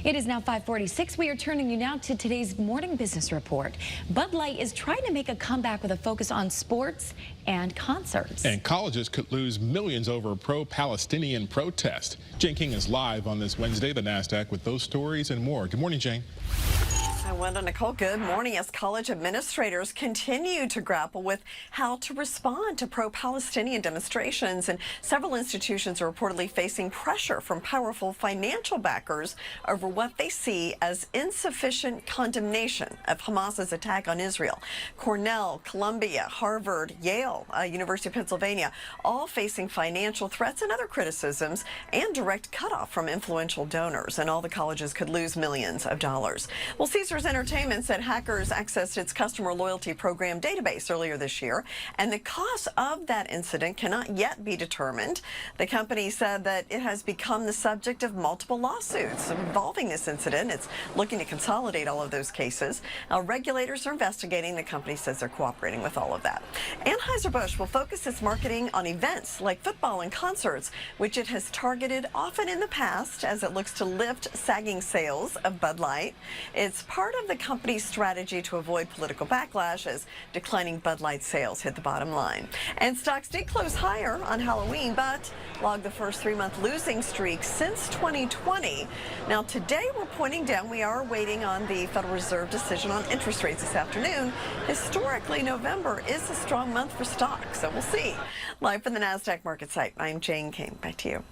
It is now 5:46. We are turning you now to today's morning business report. Bud Light is trying to make a comeback with a focus on sports and concerts. And colleges could lose millions over a pro-Palestinian protest. Jane King is live on this Wednesday, the NASDAQ, with those stories and more. Good morning, Jane. Hi, Wendell, Nicole. Good morning. As college administrators continue to grapple with how to respond to pro-Palestinian demonstrations, and several institutions are reportedly facing pressure from powerful financial backers over what they see as insufficient condemnation of Hamas's attack on Israel. Cornell, Columbia, Harvard, Yale, University of Pennsylvania, all facing financial threats and other criticisms and direct cutoff from influential donors, and all the colleges could lose millions of dollars. Well, Caesars Entertainment said hackers accessed its customer loyalty program database earlier this year, and the cause of that incident cannot yet be determined. The company said that it has become the subject of multiple lawsuits involving this incident. It's looking to consolidate all of those cases. Now, regulators are investigating. The company says they're cooperating with all of that. Anheuser-Busch will focus its marketing on events like football and concerts, which it has targeted often in the past as it looks to lift sagging sales of Bud Light. It's part of the company's strategy to avoid political backlash as declining Bud Light sales hit the bottom line. And stocks did close higher on Halloween, but logged the first 3-month losing streak since 2020. Now, today we're pointing down. We are waiting on the Federal Reserve decision on interest rates this afternoon. Historically, November is a strong month for stocks, so we'll see. Live from the NASDAQ market site, I'm Jane King. Back to you.